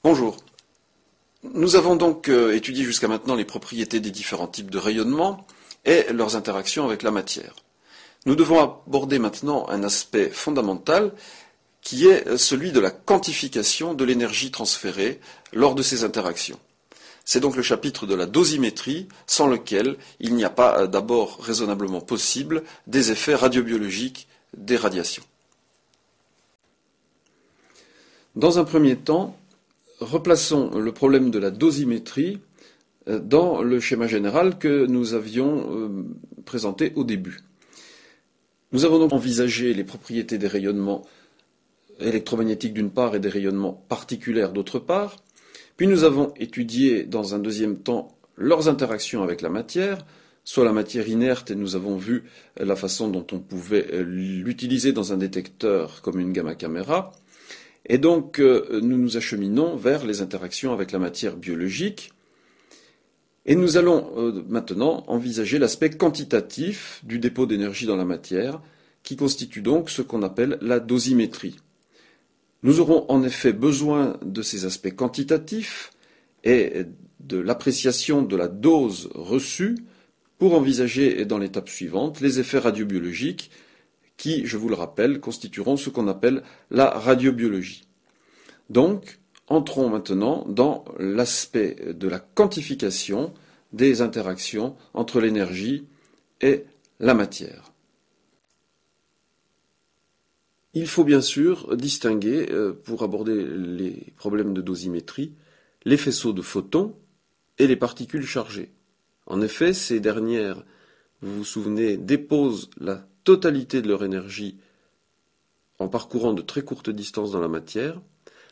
Bonjour. Nous avons donc étudié jusqu'à maintenant les propriétés des différents types de rayonnement et leurs interactions avec la matière. Nous devons aborder maintenant un aspect fondamental qui est celui de la quantification de l'énergie transférée lors de ces interactions. C'est donc le chapitre de la dosimétrie, sans lequel il n'y a pas d'abord raisonnablement possible des effets radiobiologiques des radiations. Dans un premier temps, replaçons le problème de la dosimétrie dans le schéma général que nous avions présenté au début. Nous avons donc envisagé les propriétés des rayonnements électromagnétiques d'une part et des rayonnements particulaires d'autre part, puis nous avons étudié dans un deuxième temps leurs interactions avec la matière, soit la matière inerte, et nous avons vu la façon dont on pouvait l'utiliser dans un détecteur comme une gamma caméra, et donc nous nous acheminons vers les interactions avec la matière biologique, et nous allons maintenant envisager l'aspect quantitatif du dépôt d'énergie dans la matière, qui constitue donc ce qu'on appelle la dosimétrie. Nous aurons en effet besoin de ces aspects quantitatifs et de l'appréciation de la dose reçue pour envisager dans l'étape suivante les effets radiobiologiques qui, je vous le rappelle, constitueront ce qu'on appelle la radiobiologie. Donc, entrons maintenant dans l'aspect de la quantification des interactions entre l'énergie et la matière. Il faut bien sûr distinguer, pour aborder les problèmes de dosimétrie, les faisceaux de photons et les particules chargées. En effet, ces dernières, vous vous souvenez, déposent la totalité de leur énergie en parcourant de très courtes distances dans la matière,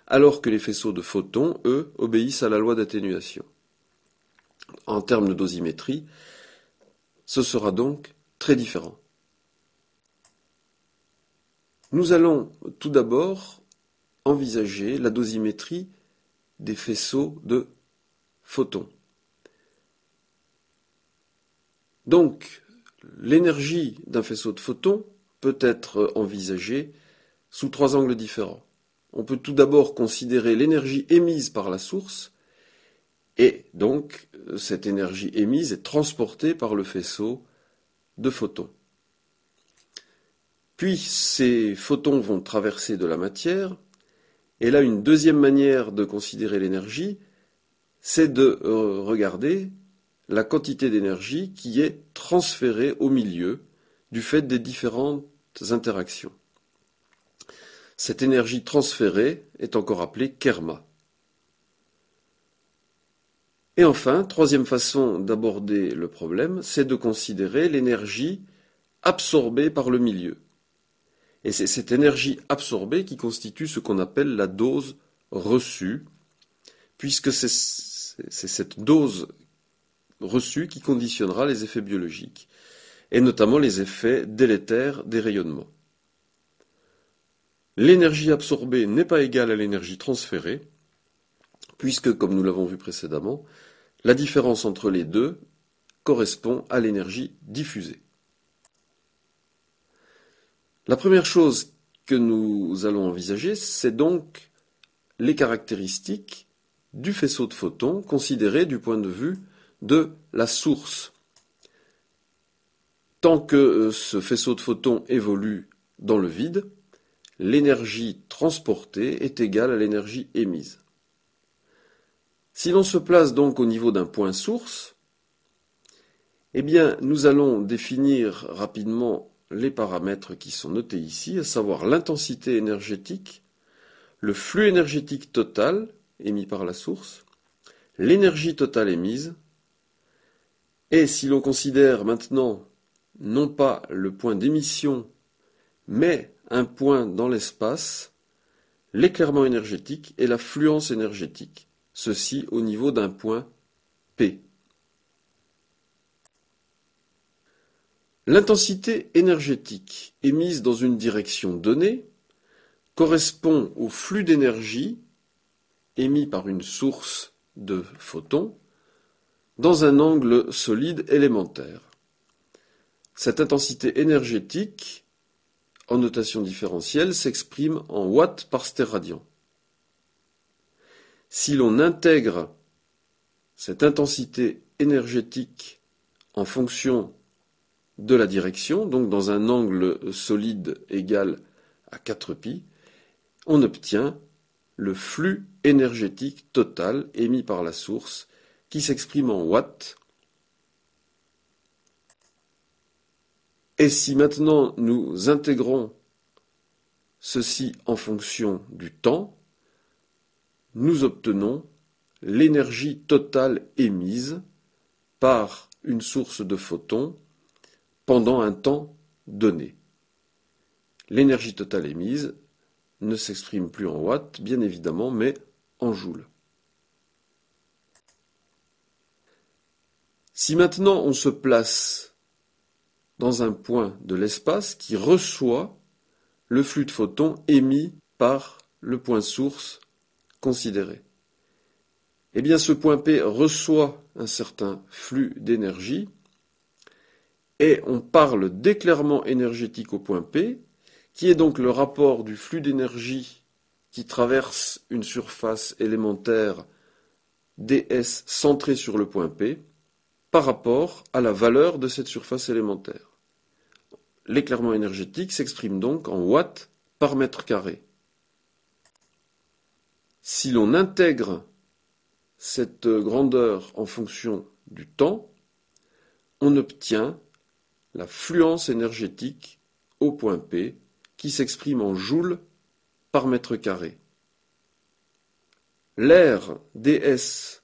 alors que les faisceaux de photons, eux, obéissent à la loi d'atténuation. En termes de dosimétrie, ce sera donc très différent. Nous allons tout d'abord envisager la dosimétrie des faisceaux de photons. Donc, l'énergie d'un faisceau de photons peut être envisagée sous trois angles différents. On peut tout d'abord considérer l'énergie émise par la source, et donc cette énergie émise est transportée par le faisceau de photons. Puis ces photons vont traverser de la matière, et là une deuxième manière de considérer l'énergie, c'est de regarder la quantité d'énergie qui est transférée au milieu du fait des différentes interactions. Cette énergie transférée est encore appelée kerma. Et enfin, troisième façon d'aborder le problème, c'est de considérer l'énergie absorbée par le milieu. Et c'est cette énergie absorbée qui constitue ce qu'on appelle la dose reçue, puisque c'est cette dose reçue qui conditionnera les effets biologiques, et notamment les effets délétères des rayonnements. L'énergie absorbée n'est pas égale à l'énergie transférée, puisque, comme nous l'avons vu précédemment, la différence entre les deux correspond à l'énergie diffusée. La première chose que nous allons envisager, c'est donc les caractéristiques du faisceau de photons considéré du point de vue de la source. Tant que ce faisceau de photons évolue dans le vide, l'énergie transportée est égale à l'énergie émise. Si l'on se place donc au niveau d'un point source, eh bien, nous allons définir rapidement les paramètres qui sont notés ici, à savoir l'intensité énergétique, le flux énergétique total émis par la source, l'énergie totale émise, et si l'on considère maintenant non pas le point d'émission, mais un point dans l'espace, l'éclairement énergétique et la fluence énergétique, ceci au niveau d'un point P. L'intensité énergétique émise dans une direction donnée correspond au flux d'énergie émis par une source de photons dans un angle solide élémentaire. Cette intensité énergétique, en notation différentielle, s'exprime en watts par stéradian. Si l'on intègre cette intensité énergétique en fonction de la direction, donc dans un angle solide égal à 4π, on obtient le flux énergétique total émis par la source qui s'exprime en watts. Et si maintenant nous intégrons ceci en fonction du temps, nous obtenons l'énergie totale émise par une source de photons pendant un temps donné. L'énergie totale émise ne s'exprime plus en watts, bien évidemment, mais en joules. Si maintenant on se place dans un point de l'espace qui reçoit le flux de photons émis par le point source considéré, eh bien ce point P reçoit un certain flux d'énergie et on parle d'éclairement énergétique au point P, qui est donc le rapport du flux d'énergie qui traverse une surface élémentaire ds centrée sur le point P par rapport à la valeur de cette surface élémentaire. L'éclairement énergétique s'exprime donc en watts par mètre carré. Si l'on intègre cette grandeur en fonction du temps, on obtient la fluence énergétique au point P qui s'exprime en joules par mètre carré. L'air ds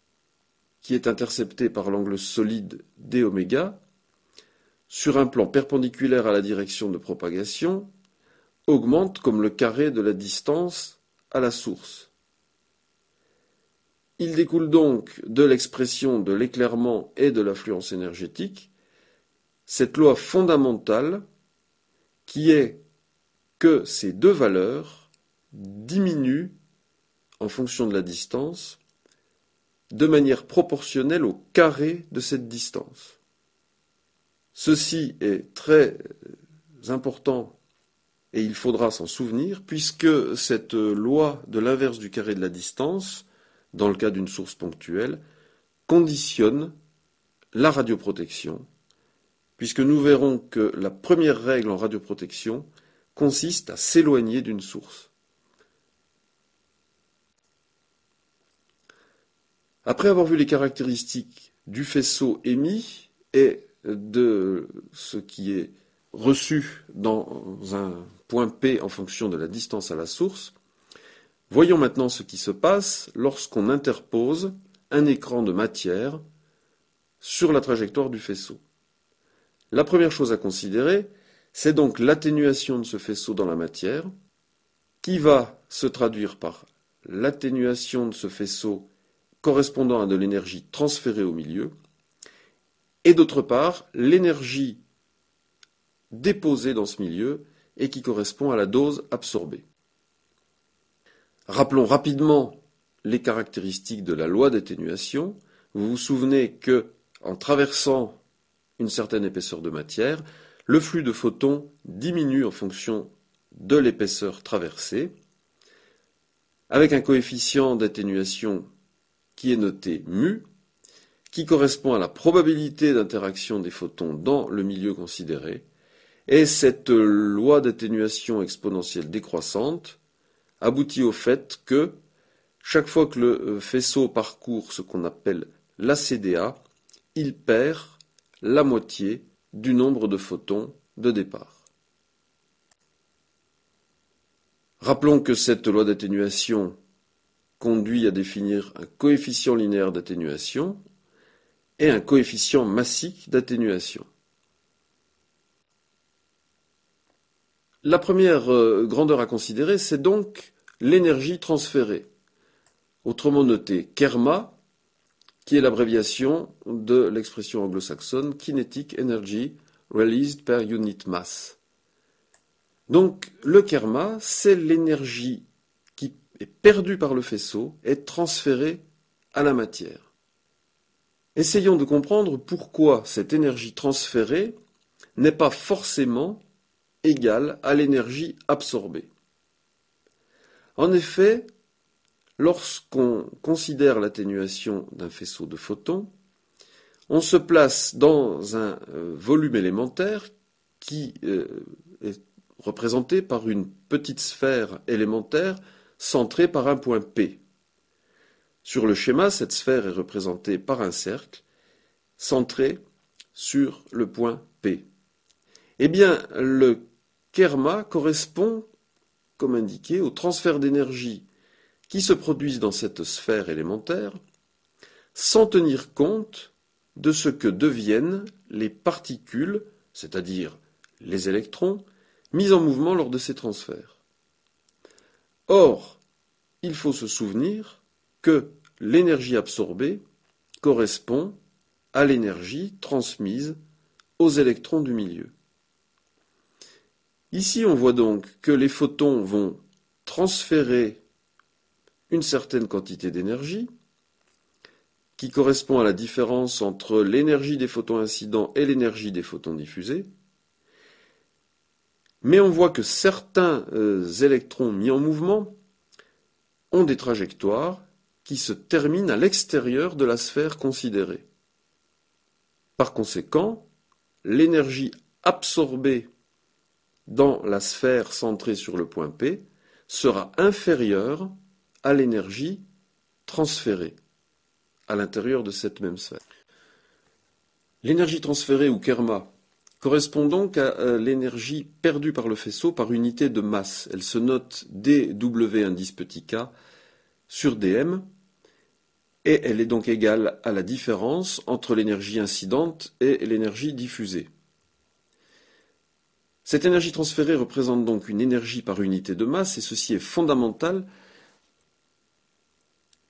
qui est intercepté par l'angle solide dω sur un plan perpendiculaire à la direction de propagation augmente comme le carré de la distance à la source. Il découle donc de l'expression de l'éclairement et de la fluence énergétique cette loi fondamentale qui est que ces deux valeurs diminuent en fonction de la distance de manière proportionnelle au carré de cette distance. Ceci est très important et il faudra s'en souvenir puisque cette loi de l'inverse du carré de la distance, dans le cas d'une source ponctuelle, conditionne la radioprotection, puisque nous verrons que la première règle en radioprotection consiste à s'éloigner d'une source. Après avoir vu les caractéristiques du faisceau émis et de ce qui est reçu dans un point P en fonction de la distance à la source, voyons maintenant ce qui se passe lorsqu'on interpose un écran de matière sur la trajectoire du faisceau. La première chose à considérer, c'est donc l'atténuation de ce faisceau dans la matière, qui va se traduire par l'atténuation de ce faisceau correspondant à de l'énergie transférée au milieu, et d'autre part, l'énergie déposée dans ce milieu et qui correspond à la dose absorbée. Rappelons rapidement les caractéristiques de la loi d'atténuation. Vous vous souvenez que, en traversant une certaine épaisseur de matière, le flux de photons diminue en fonction de l'épaisseur traversée, avec un coefficient d'atténuation qui est noté μ, qui correspond à la probabilité d'interaction des photons dans le milieu considéré, et cette loi d'atténuation exponentielle décroissante aboutit au fait que, chaque fois que le faisceau parcourt ce qu'on appelle l'ACDA, il perd la moitié du nombre de photons de départ. Rappelons que cette loi d'atténuation conduit à définir un coefficient linéaire d'atténuation et un coefficient massique d'atténuation. La première grandeur à considérer, c'est donc l'énergie transférée, autrement notée kerma, qui est l'abréviation de l'expression anglo-saxonne Kinetic Energy Released per Unit Mass. Donc le kerma, c'est l'énergie qui est perdue par le faisceau et transférée à la matière. Essayons de comprendre pourquoi cette énergie transférée n'est pas forcément égale à l'énergie absorbée. En effet, lorsqu'on considère l'atténuation d'un faisceau de photons, on se place dans un volume élémentaire qui est représenté par une petite sphère élémentaire centrée par un point P. Sur le schéma, cette sphère est représentée par un cercle centré sur le point P. Eh bien, le kerma correspond, comme indiqué, au transfert d'énergie qui se produisent dans cette sphère élémentaire sans tenir compte de ce que deviennent les particules, c'est-à-dire les électrons, mis en mouvement lors de ces transferts. Or, il faut se souvenir que l'énergie absorbée correspond à l'énergie transmise aux électrons du milieu. Ici, on voit donc que les photons vont transférer une certaine quantité d'énergie qui correspond à la différence entre l'énergie des photons incidents et l'énergie des photons diffusés. Mais on voit que certains électrons mis en mouvement ont des trajectoires qui se terminent à l'extérieur de la sphère considérée. Par conséquent, l'énergie absorbée dans la sphère centrée sur le point P sera inférieure à l'énergie transférée à l'intérieur de cette même sphère. L'énergie transférée ou kerma correspond donc à l'énergie perdue par le faisceau par unité de masse. Elle se note dW indice petit k sur dm et elle est donc égale à la différence entre l'énergie incidente et l'énergie diffusée. Cette énergie transférée représente donc une énergie par unité de masse et ceci est fondamental.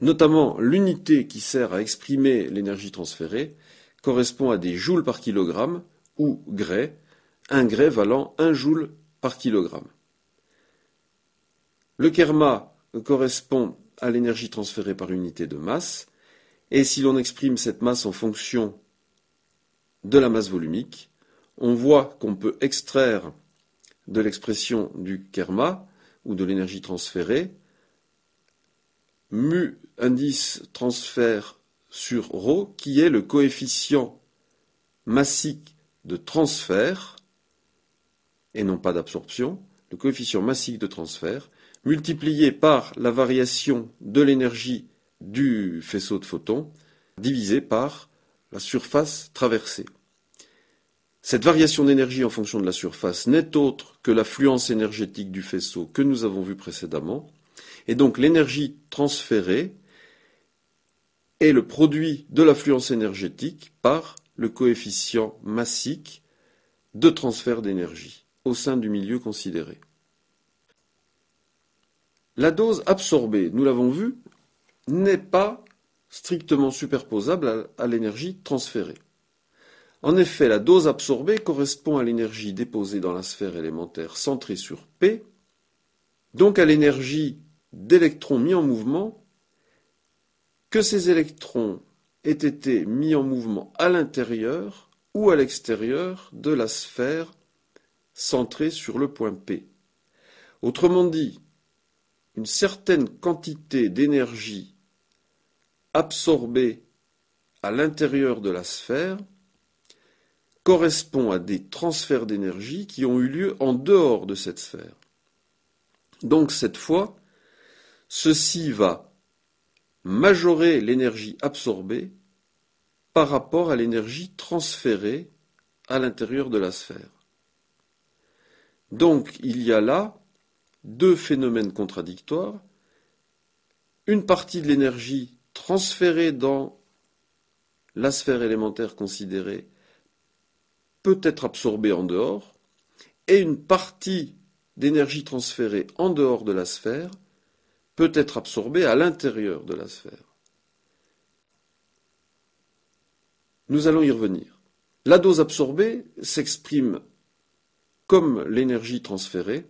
Notamment, l'unité qui sert à exprimer l'énergie transférée correspond à des joules par kilogramme ou Gray, un Gray valant 1 joule par kilogramme. Le kerma correspond à l'énergie transférée par unité de masse, et si l'on exprime cette masse en fonction de la masse volumique, on voit qu'on peut extraire de l'expression du kerma ou de l'énergie transférée mu indice transfert sur ρ, qui est le coefficient massique de transfert, et non pas d'absorption, le coefficient massique de transfert, multiplié par la variation de l'énergie du faisceau de photons, divisé par la surface traversée. Cette variation d'énergie en fonction de la surface n'est autre que l'affluence énergétique du faisceau que nous avons vu précédemment, et donc l'énergie transférée est le produit de l'affluence énergétique par le coefficient massique de transfert d'énergie au sein du milieu considéré. La dose absorbée, nous l'avons vu, n'est pas strictement superposable à l'énergie transférée. En effet, la dose absorbée correspond à l'énergie déposée dans la sphère élémentaire centrée sur P, donc à l'énergie d'électrons mis en mouvement, que ces électrons aient été mis en mouvement à l'intérieur ou à l'extérieur de la sphère centrée sur le point P. Autrement dit, une certaine quantité d'énergie absorbée à l'intérieur de la sphère correspond à des transferts d'énergie qui ont eu lieu en dehors de cette sphère. Donc cette fois, ceci va majorer l'énergie absorbée par rapport à l'énergie transférée à l'intérieur de la sphère. Donc il y a là deux phénomènes contradictoires. Une partie de l'énergie transférée dans la sphère élémentaire considérée peut être absorbée en dehors, et une partie d'énergie transférée en dehors de la sphère peut être absorbée à l'intérieur de la sphère. Nous allons y revenir. La dose absorbée s'exprime comme l'énergie transférée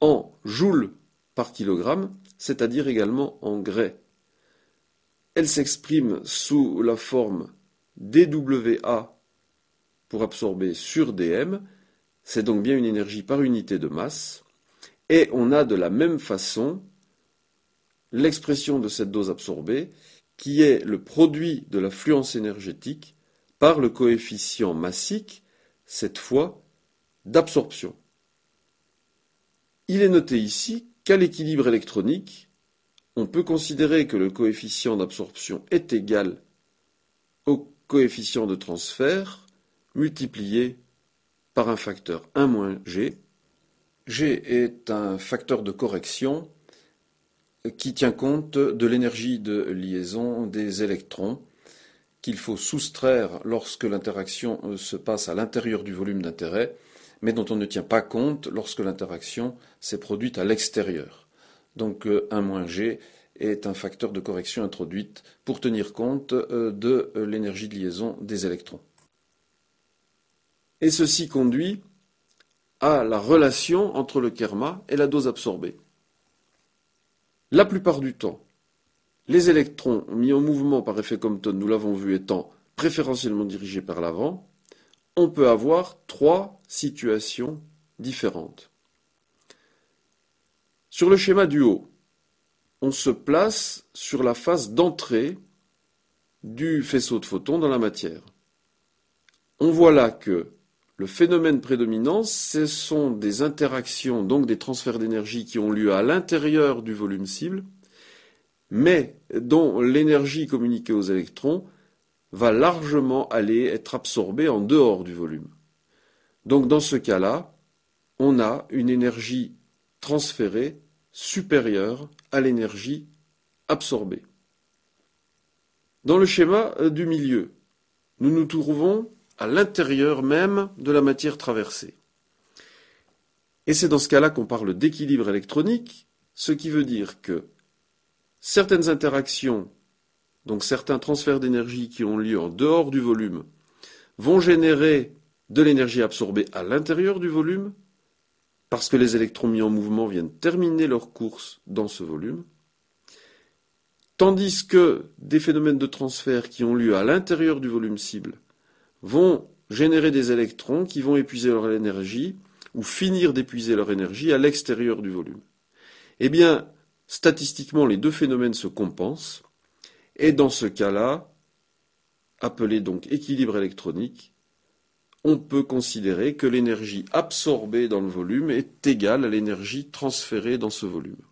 en joules par kilogramme, c'est-à-dire également en Gray. Elle s'exprime sous la forme dWA pour absorber sur dm, c'est donc bien une énergie par unité de masse, et on a de la même façon l'expression de cette dose absorbée, qui est le produit de la fluence énergétique par le coefficient massique, cette fois d'absorption. Il est noté ici qu'à l'équilibre électronique, on peut considérer que le coefficient d'absorption est égal au coefficient de transfert multiplié par un facteur 1 moins G. G est un facteur de correction qui tient compte de l'énergie de liaison des électrons qu'il faut soustraire lorsque l'interaction se passe à l'intérieur du volume d'intérêt, mais dont on ne tient pas compte lorsque l'interaction s'est produite à l'extérieur. Donc 1 G est un facteur de correction introduite pour tenir compte de l'énergie de liaison des électrons. Et ceci conduit à la relation entre le kerma et la dose absorbée. La plupart du temps, les électrons mis en mouvement par effet Compton, nous l'avons vu, étant préférentiellement dirigés par l'avant, on peut avoir trois situations différentes. Sur le schéma du haut, on se place sur la phase d'entrée du faisceau de photons dans la matière. On voit là que le phénomène prédominant, ce sont des interactions, donc des transferts d'énergie qui ont lieu à l'intérieur du volume cible, mais dont l'énergie communiquée aux électrons va largement aller être absorbée en dehors du volume. Donc dans ce cas-là, on a une énergie transférée supérieure à l'énergie absorbée. Dans le schéma du milieu, nous nous trouvons à l'intérieur même de la matière traversée. Et c'est dans ce cas-là qu'on parle d'équilibre électronique, ce qui veut dire que certaines interactions, donc certains transferts d'énergie qui ont lieu en dehors du volume, vont générer de l'énergie absorbée à l'intérieur du volume, parce que les électrons mis en mouvement viennent terminer leur course dans ce volume, tandis que des phénomènes de transfert qui ont lieu à l'intérieur du volume cible vont générer des électrons qui vont épuiser leur énergie ou finir d'épuiser leur énergie à l'extérieur du volume. Eh bien, statistiquement, les deux phénomènes se compensent, et dans ce cas-là, appelé donc équilibre électronique, on peut considérer que l'énergie absorbée dans le volume est égale à l'énergie transférée dans ce volume.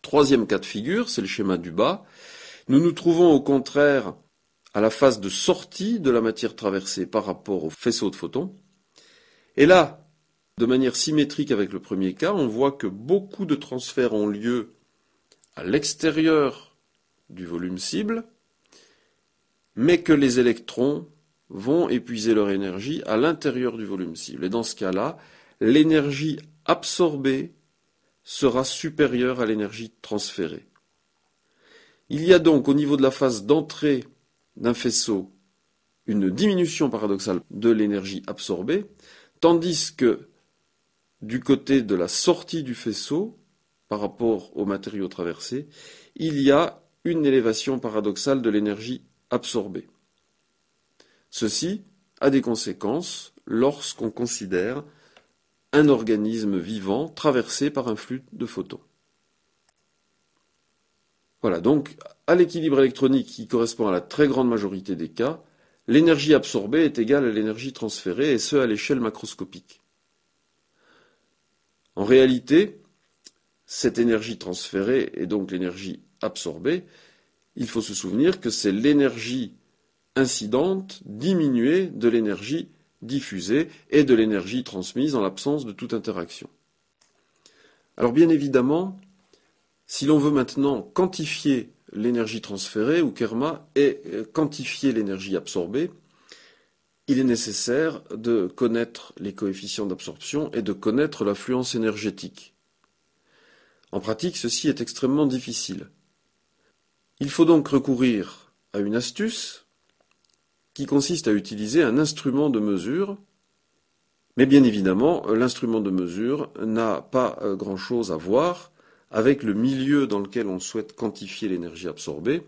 Troisième cas de figure, c'est le schéma du bas. Nous nous trouvons au contraire à la phase de sortie de la matière traversée par rapport au faisceau de photons. Et là, de manière symétrique avec le premier cas, on voit que beaucoup de transferts ont lieu à l'extérieur du volume cible, mais que les électrons vont épuiser leur énergie à l'intérieur du volume cible. Et dans ce cas-là, l'énergie absorbée sera supérieure à l'énergie transférée. Il y a donc au niveau de la phase d'entrée d'un faisceau une diminution paradoxale de l'énergie absorbée, tandis que du côté de la sortie du faisceau, par rapport au matériau traversé, il y a une élévation paradoxale de l'énergie absorbée. Ceci a des conséquences lorsqu'on considère un organisme vivant traversé par un flux de photons. Voilà, donc à l'équilibre électronique qui correspond à la très grande majorité des cas, l'énergie absorbée est égale à l'énergie transférée, et ce à l'échelle macroscopique. En réalité, cette énergie transférée et donc l'énergie absorbée, il faut se souvenir que c'est l'énergie incidente diminuée de l'énergie diffusée et de l'énergie transmise en l'absence de toute interaction. Alors bien évidemment, si l'on veut maintenant quantifier l'énergie transférée ou kerma et quantifier l'énergie absorbée, il est nécessaire de connaître les coefficients d'absorption et de connaître l'affluence énergétique. En pratique, ceci est extrêmement difficile. Il faut donc recourir à une astuce qui consiste à utiliser un instrument de mesure, mais bien évidemment, l'instrument de mesure n'a pas grand-chose à voir avec le milieu dans lequel on souhaite quantifier l'énergie absorbée,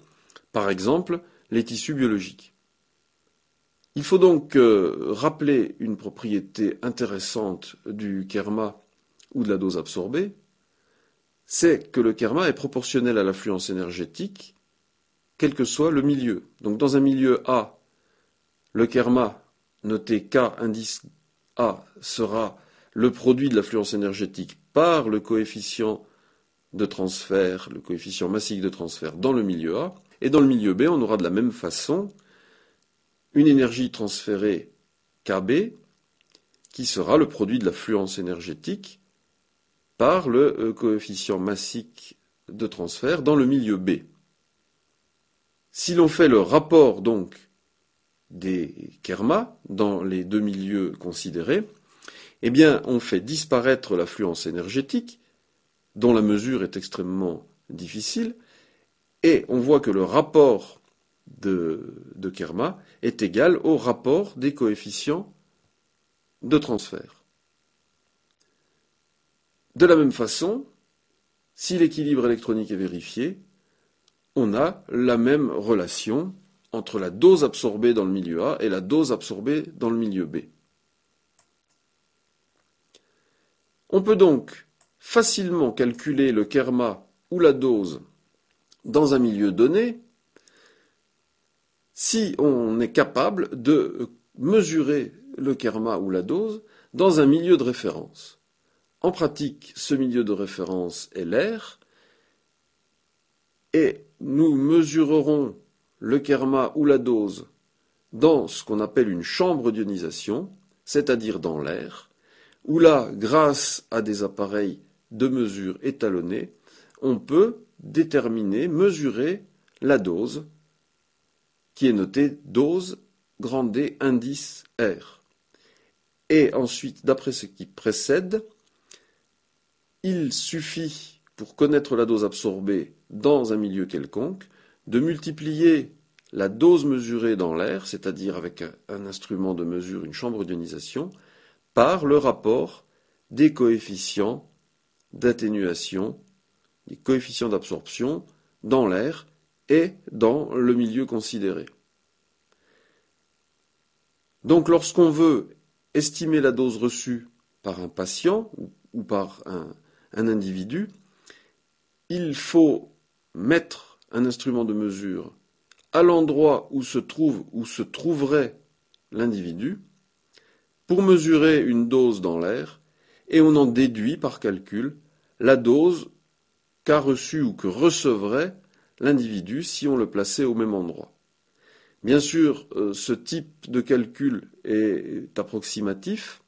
par exemple les tissus biologiques. Il faut donc rappeler une propriété intéressante du kerma ou de la dose absorbée, c'est que le kerma est proportionnel à l'affluence énergétique, quel que soit le milieu. Donc dans un milieu A, le kerma, noté K indice A, sera le produit de l'affluence énergétique par le coefficient de transfert, le coefficient massique de transfert dans le milieu A. Et dans le milieu B, on aura de la même façon une énergie transférée KB qui sera le produit de l'affluence énergétique par le coefficient massique de transfert dans le milieu B. Si l'on fait le rapport donc des kermas dans les deux milieux considérés, eh bien on fait disparaître l'affluence énergétique, dont la mesure est extrêmement difficile, et on voit que le rapport de kerma est égal au rapport des coefficients de transfert. De la même façon, si l'équilibre électronique est vérifié, on a la même relation entre la dose absorbée dans le milieu A et la dose absorbée dans le milieu B. On peut donc facilement calculer le kerma ou la dose dans un milieu donné si on est capable de mesurer le kerma ou la dose dans un milieu de référence. En pratique, ce milieu de référence est l'air, et nous mesurerons le kerma ou la dose dans ce qu'on appelle une chambre d'ionisation, c'est-à-dire dans l'air, où là, grâce à des appareils de mesure étalonnés, on peut déterminer, mesurer la dose, qui est notée dose grand D indice R. Et ensuite, d'après ce qui précède, il suffit, pour connaître la dose absorbée dans un milieu quelconque, de multiplier la dose mesurée dans l'air, c'est-à-dire avec un instrument de mesure, une chambre d'ionisation, par le rapport des coefficients d'atténuation, des coefficients d'absorption dans l'air et dans le milieu considéré. Donc lorsqu'on veut estimer la dose reçue par un patient ou par un individu, il faut mettre un instrument de mesure à l'endroit où se trouverait l'individu pour mesurer une dose dans l'air, et on en déduit par calcul la dose qu'a reçue ou que recevrait l'individu si on le plaçait au même endroit. Bien sûr, ce type de calcul est approximatif.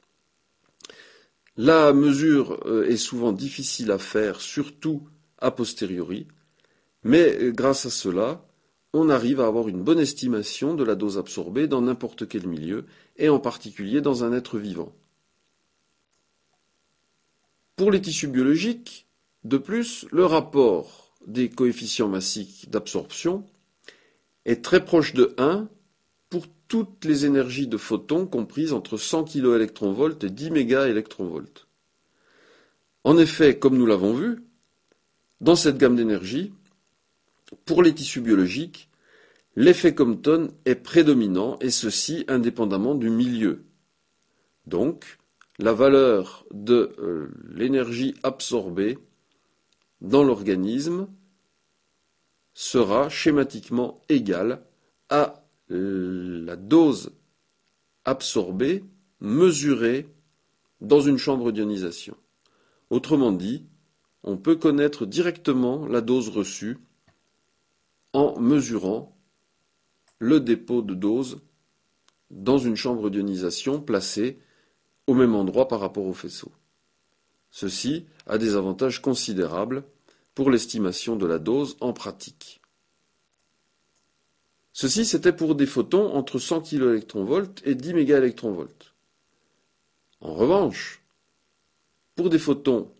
La mesure est souvent difficile à faire, surtout a posteriori, mais grâce à cela, on arrive à avoir une bonne estimation de la dose absorbée dans n'importe quel milieu, et en particulier dans un être vivant. Pour les tissus biologiques, de plus, le rapport des coefficients massiques d'absorption est très proche de 1 pour toutes les énergies de photons comprises entre 100 kV et 10 MeV. En effet, comme nous l'avons vu, dans cette gamme d'énergie, pour les tissus biologiques, l'effet Compton est prédominant, et ceci indépendamment du milieu. Donc, la valeur de l'énergie absorbée dans l'organisme sera schématiquement égale à la dose absorbée mesurée dans une chambre d'ionisation. Autrement dit, on peut connaître directement la dose reçue en mesurant le dépôt de dose dans une chambre d'ionisation placée au même endroit par rapport au faisceau. Ceci a des avantages considérables pour l'estimation de la dose en pratique. Ceci, c'était pour des photons entre 100 kV et 10 MeV. En revanche, pour des photons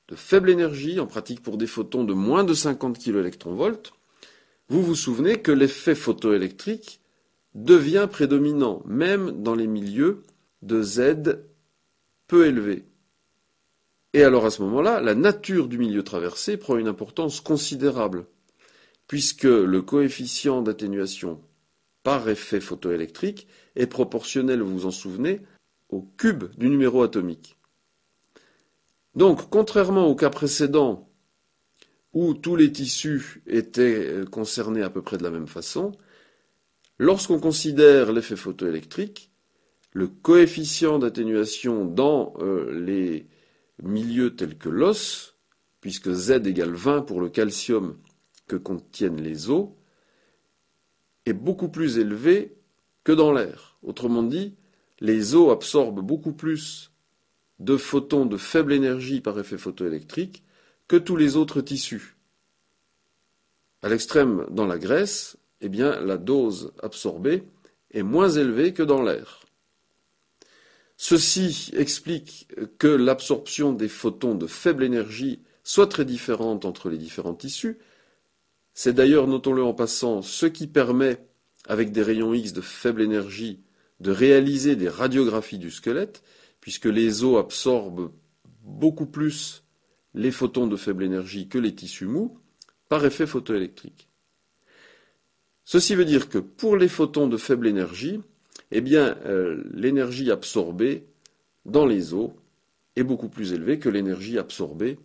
de faible énergie, en pratique pour des photons de moins de 50 kV, vous vous souvenez que l'effet photoélectrique devient prédominant, même dans les milieux de Z peu élevés. Et alors à ce moment-là, la nature du milieu traversé prend une importance considérable, puisque le coefficient d'atténuation par effet photoélectrique est proportionnel, vous vous en souvenez, au cube du numéro atomique. Donc, contrairement au cas précédent, où tous les tissus étaient concernés à peu près de la même façon, lorsqu'on considère l'effet photoélectrique, le coefficient d'atténuation dans les milieux tels que l'os, puisque Z égale 20 pour le calcium que contiennent les os, est beaucoup plus élevé que dans l'air. Autrement dit, les os absorbent beaucoup plus de photons de faible énergie par effet photoélectrique que tous les autres tissus. À l'extrême, dans la graisse, eh bien, la dose absorbée est moins élevée que dans l'air. Ceci explique que l'absorption des photons de faible énergie soit très différente entre les différents tissus. C'est d'ailleurs, notons-le en passant, ce qui permet, avec des rayons X de faible énergie, de réaliser des radiographies du squelette, puisque les os absorbent beaucoup plus les photons de faible énergie que les tissus mous, par effet photoélectrique. Ceci veut dire que pour les photons de faible énergie, eh bien, l'énergie absorbée dans les os est beaucoup plus élevée que l'énergie absorbée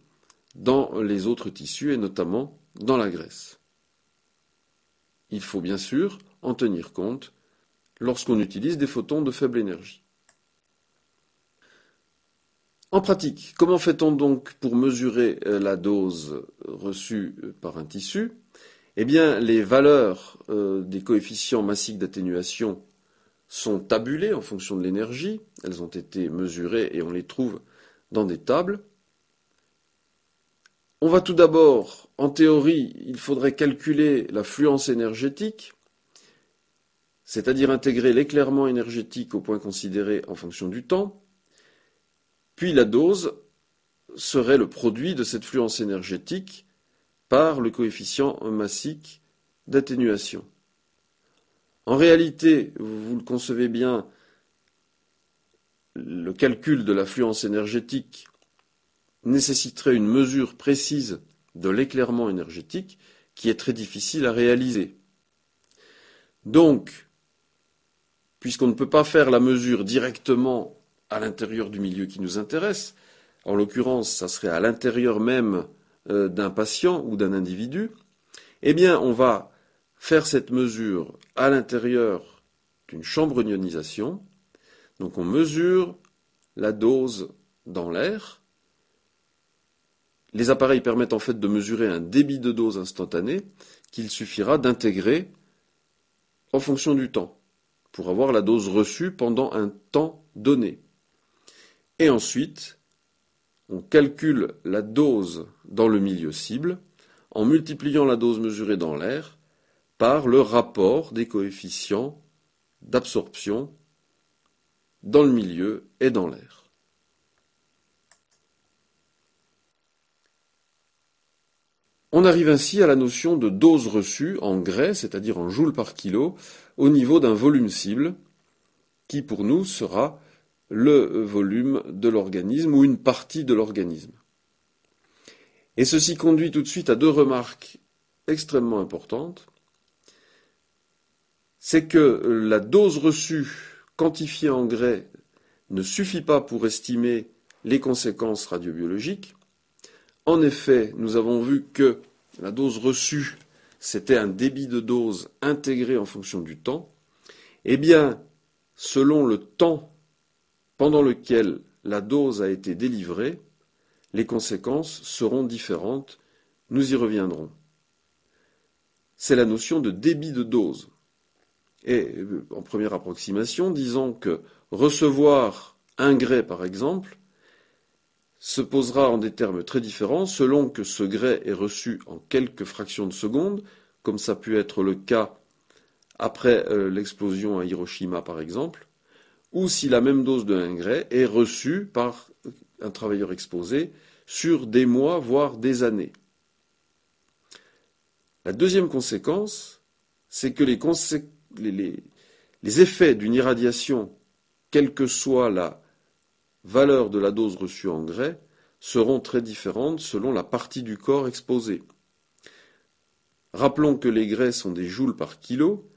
dans les autres tissus, et notamment dans la graisse. Il faut bien sûr en tenir compte lorsqu'on utilise des photons de faible énergie. En pratique, comment fait-on donc pour mesurer la dose reçue par un tissu? Eh bien, les valeurs des coefficients massiques d'atténuation sont tabulées en fonction de l'énergie. Elles ont été mesurées et on les trouve dans des tables. On va tout d'abord, en théorie, il faudrait calculer la fluence énergétique, c'est-à-dire intégrer l'éclairement énergétique au point considéré en fonction du temps. Puis la dose serait le produit de cette fluence énergétique par le coefficient massique d'atténuation. En réalité, vous le concevez bien, le calcul de la fluence énergétique nécessiterait une mesure précise de l'éclairement énergétique qui est très difficile à réaliser. Donc, puisqu'on ne peut pas faire la mesure directement à l'intérieur du milieu qui nous intéresse, en l'occurrence, ça serait à l'intérieur même d'un patient ou d'un individu, eh bien, on va faire cette mesure à l'intérieur d'une chambre d'ionisation. Donc, on mesure la dose dans l'air. Les appareils permettent en fait de mesurer un débit de dose instantané qu'il suffira d'intégrer en fonction du temps, pour avoir la dose reçue pendant un temps donné. Et ensuite, on calcule la dose dans le milieu cible en multipliant la dose mesurée dans l'air par le rapport des coefficients d'absorption dans le milieu et dans l'air. On arrive ainsi à la notion de dose reçue en Gray, c'est-à-dire en joules par kilo, au niveau d'un volume cible, qui pour nous sera le volume de l'organisme ou une partie de l'organisme. Et ceci conduit tout de suite à deux remarques extrêmement importantes. C'est que la dose reçue quantifiée en Gray ne suffit pas pour estimer les conséquences radiobiologiques. En effet, nous avons vu que la dose reçue, c'était un débit de dose intégré en fonction du temps. Eh bien, selon le temps pendant lequel la dose a été délivrée, les conséquences seront différentes. Nous y reviendrons. C'est la notion de débit de dose. Et en première approximation, disons que recevoir un Gray, par exemple, se posera en des termes très différents selon que ce Gray est reçu en quelques fractions de seconde, comme ça a pu être le cas après l'explosion à Hiroshima, par exemple, ou si la même dose de 1 Gray est reçue par un travailleur exposé sur des mois, voire des années. La deuxième conséquence, c'est que les effets d'une irradiation, quelle que soit la valeur de la dose reçue en Gray, seront très différentes selon la partie du corps exposée. Rappelons que les Grays sont des joules par kilo,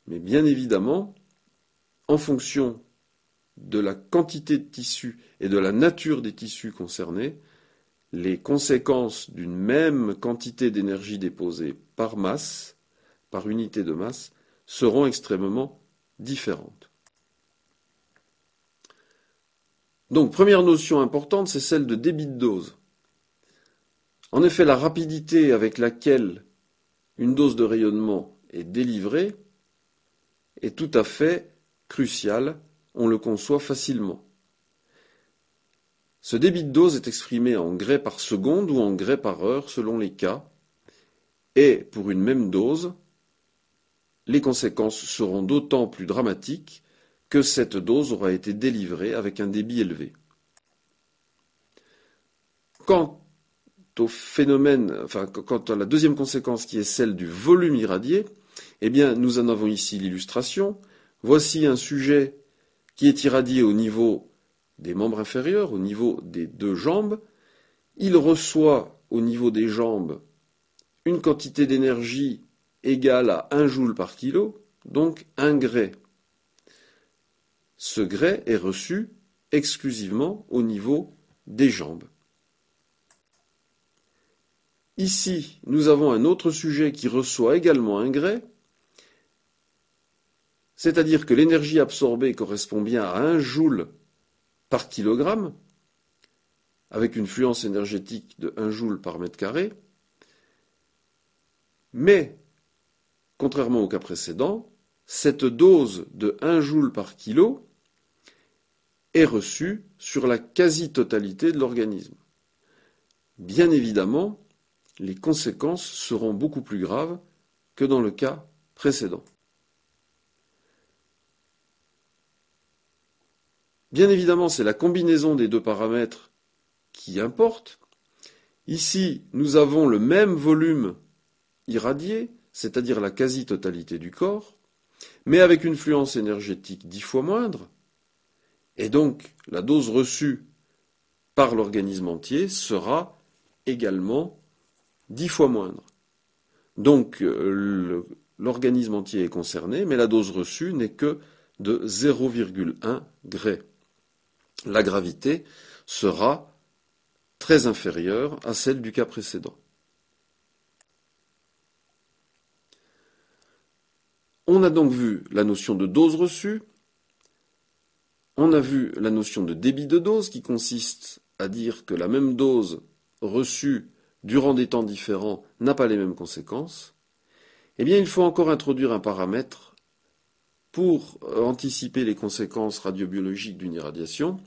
mais bien évidemment, en fonction de la quantité de tissus et de la nature des tissus concernés, les conséquences d'une même quantité d'énergie déposée par masse, par unité de masse, seront extrêmement différentes. Donc, première notion importante, c'est celle de débit de dose. En effet, la rapidité avec laquelle une dose de rayonnement est délivrée est tout à fait cruciale, on le conçoit facilement. Ce débit de dose est exprimé en grès par seconde ou en grès par heure selon les cas, et pour une même dose, les conséquences seront d'autant plus dramatiques que cette dose aura été délivrée avec un débit élevé. Quant à la deuxième conséquence qui est celle du volume irradié, eh bien, nous en avons ici l'illustration. Voici un sujet qui est irradié au niveau des membres inférieurs, au niveau des deux jambes. Il reçoit au niveau des jambes une quantité d'énergie égale à 1 joule par kilo, donc 1 gray. Ce gray est reçu exclusivement au niveau des jambes. Ici, nous avons un autre sujet qui reçoit également un gray, c'est-à-dire que l'énergie absorbée correspond bien à 1 joule par kilogramme, avec une fluence énergétique de 1 joule par mètre carré, mais, contrairement au cas précédent, cette dose de 1 joule par kilo est reçue sur la quasi-totalité de l'organisme. Bien évidemment, les conséquences seront beaucoup plus graves que dans le cas précédent. Bien évidemment, c'est la combinaison des deux paramètres qui importe. Ici, nous avons le même volume irradié, c'est-à-dire la quasi-totalité du corps, mais avec une fluence énergétique 10 fois moindre, et donc la dose reçue par l'organisme entier sera également 10 fois moindre. Donc l'organisme entier est concerné, mais la dose reçue n'est que de 0,1 gray. La gravité sera très inférieure à celle du cas précédent. On a donc vu la notion de dose reçue, on a vu la notion de débit de dose qui consiste à dire que la même dose reçue durant des temps différents n'a pas les mêmes conséquences. Eh bien, il faut encore introduire un paramètre pour anticiper les conséquences radiobiologiques d'une irradiation,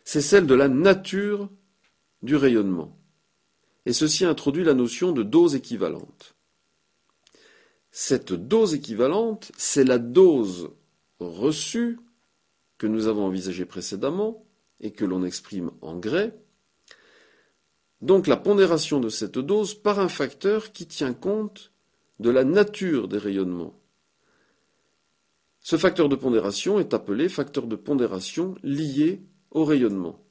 c'est celle de la nature du rayonnement. Et ceci introduit la notion de dose équivalente. Cette dose équivalente, c'est la dose reçue que nous avons envisagée précédemment et que l'on exprime en gray. Donc la pondération de cette dose par un facteur qui tient compte de la nature des rayonnements. Ce facteur de pondération est appelé facteur de pondération lié au rayonnement.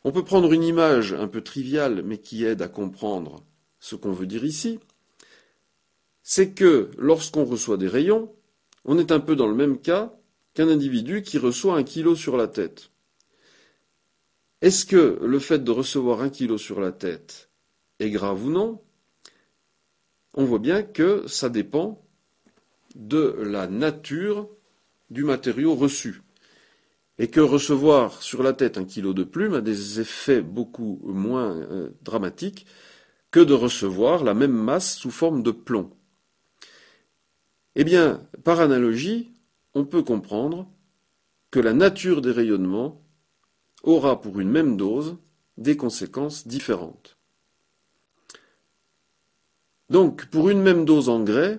On peut prendre une image un peu triviale mais qui aide à comprendre ce qu'on veut dire ici. C'est que lorsqu'on reçoit des rayons, on est un peu dans le même cas qu'un individu qui reçoit 1 kilo sur la tête. Est-ce que le fait de recevoir 1 kilo sur la tête est grave ou non? On voit bien que ça dépend de la nature du matériau reçu. Et que recevoir sur la tête 1 kilo de plume a des effets beaucoup moins dramatiques que de recevoir la même masse sous forme de plomb. Eh bien, par analogie, on peut comprendre que la nature des rayonnements aura pour une même dose des conséquences différentes. Donc, pour une même dose en gray,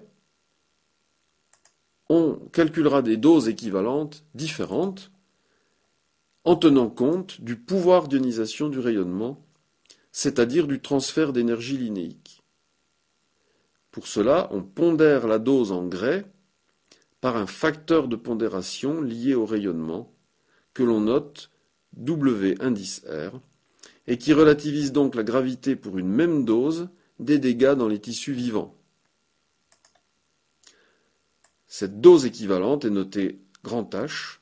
on calculera des doses équivalentes différentes en tenant compte du pouvoir d'ionisation du rayonnement, c'est-à-dire du transfert d'énergie linéique. Pour cela, on pondère la dose en gray par un facteur de pondération lié au rayonnement, que l'on note W indice R, et qui relativise donc la gravité pour une même dose des dégâts dans les tissus vivants. Cette dose équivalente est notée grand H,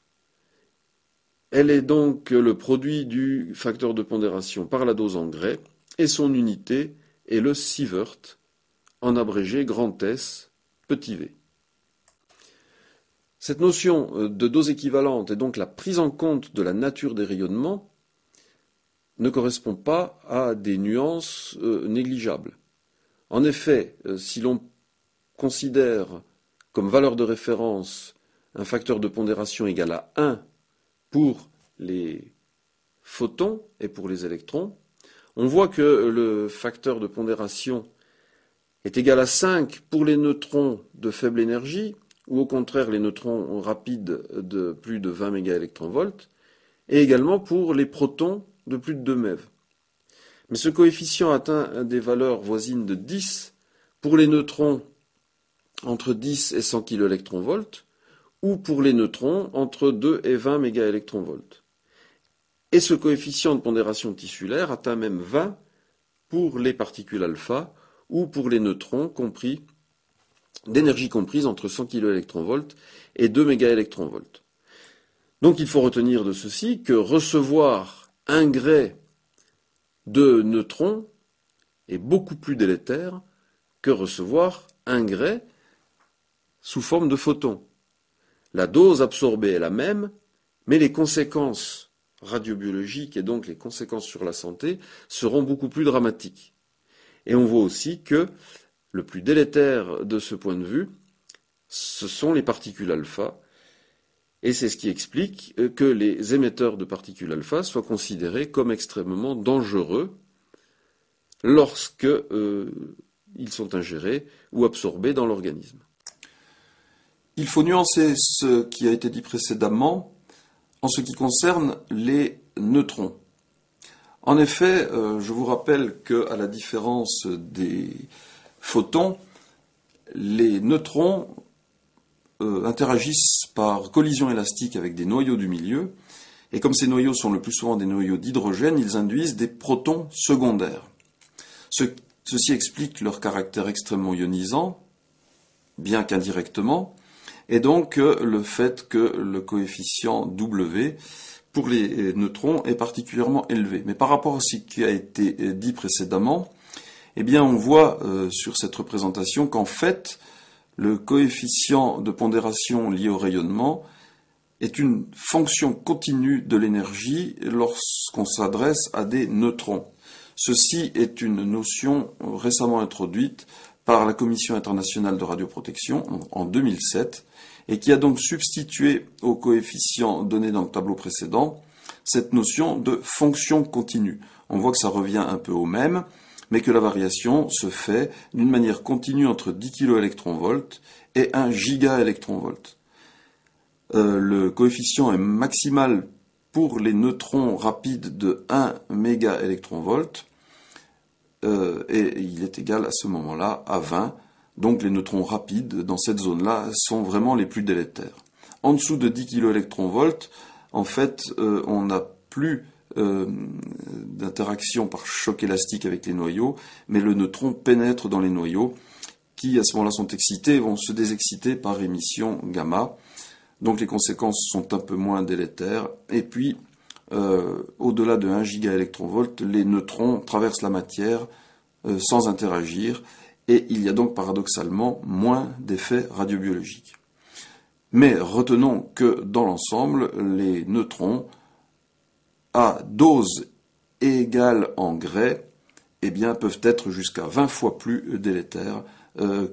Elle est donc le produit du facteur de pondération par la dose en Gray, et son unité est le sievert, en abrégé grand S, petit v. Cette notion de dose équivalente et donc la prise en compte de la nature des rayonnements ne correspond pas à des nuances négligeables. En effet, si l'on considère comme valeur de référence un facteur de pondération égal à 1 pour les photons et pour les électrons, on voit que le facteur de pondération est égal à 5 pour les neutrons de faible énergie, ou au contraire les neutrons rapides de plus de 20 mégaélectronvolts, et également pour les protons de plus de 2 MeV. Mais ce coefficient atteint des valeurs voisines de 10 pour les neutrons entre 10 et 100 keV, ou pour les neutrons entre 2 et 20 mégaélectronvolts. Et ce coefficient de pondération tissulaire atteint même 20 pour les particules alpha, ou pour les neutrons d'énergie comprise entre 100 keV et 2 mégaélectronvolts. Donc il faut retenir de ceci que recevoir un Gray de neutrons est beaucoup plus délétère que recevoir un Gray sous forme de photons. La dose absorbée est la même, mais les conséquences radiobiologiques et donc les conséquences sur la santé seront beaucoup plus dramatiques. Et on voit aussi que le plus délétère de ce point de vue, ce sont les particules alpha, et c'est ce qui explique que les émetteurs de particules alpha soient considérés comme extrêmement dangereux lorsque ils sont ingérés ou absorbés dans l'organisme. Il faut nuancer ce qui a été dit précédemment en ce qui concerne les neutrons. En effet, je vous rappelle qu'à la différence des photons, les neutrons interagissent par collision élastique avec des noyaux du milieu, et comme ces noyaux sont le plus souvent des noyaux d'hydrogène, ils induisent des protons secondaires. Ceci explique leur caractère extrêmement ionisant, bien qu'indirectement, et donc le fait que le coefficient W pour les neutrons est particulièrement élevé. Mais par rapport à ce qui a été dit précédemment, eh bien on voit sur cette représentation qu'en fait, le coefficient de pondération lié au rayonnement est une fonction continue de l'énergie lorsqu'on s'adresse à des neutrons. Ceci est une notion récemment introduite par la Commission internationale de radioprotection en 2007 et qui a donc substitué au coefficient donné dans le tableau précédent cette notion de fonction continue. On voit que ça revient un peu au même, mais que la variation se fait d'une manière continue entre 10 keV et 1 gigaélectronvolt. Le coefficient est maximal pour les neutrons rapides de 1 mégaélectronvolt et il est égal à ce moment-là à 20. Donc les neutrons rapides dans cette zone-là sont vraiment les plus délétères. En dessous de 10 keV, en fait, on n'a plus d'interaction par choc élastique avec les noyaux, mais le neutron pénètre dans les noyaux qui, à ce moment-là, sont excités et vont se désexciter par émission gamma. Donc les conséquences sont un peu moins délétères. Et puis, au-delà de 1 gigaélectronvolt, les neutrons traversent la matière sans interagir, et il y a donc paradoxalement moins d'effets radiobiologiques. Mais retenons que dans l'ensemble, les neutrons à dose égale en Gray eh bien, peuvent être jusqu'à 20 fois plus délétères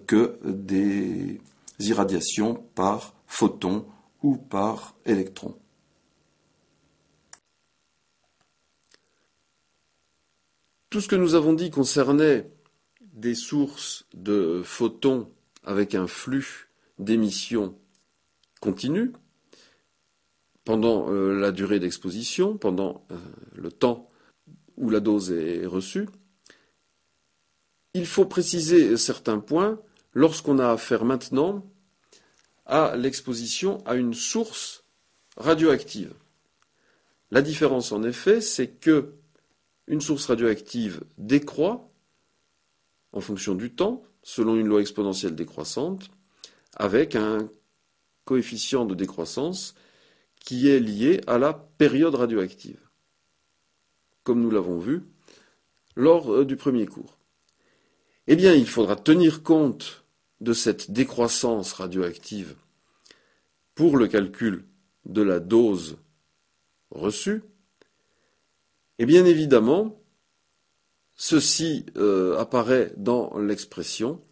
que des irradiations par photons ou par électrons. Tout ce que nous avons dit concernait des sources de photons avec un flux d'émission continu pendant la durée d'exposition, pendant le temps où la dose est reçue. Il faut préciser certains points lorsqu'on a affaire maintenant à l'exposition à une source radioactive. La différence en effet, c'est que une source radioactive décroît en fonction du temps, selon une loi exponentielle décroissante, avec un coefficient de décroissance qui est liée à la période radioactive, comme nous l'avons vu lors du premier cours. Eh bien, il faudra tenir compte de cette décroissance radioactive pour le calcul de la dose reçue. Et bien évidemment, ceci apparaît dans l'expression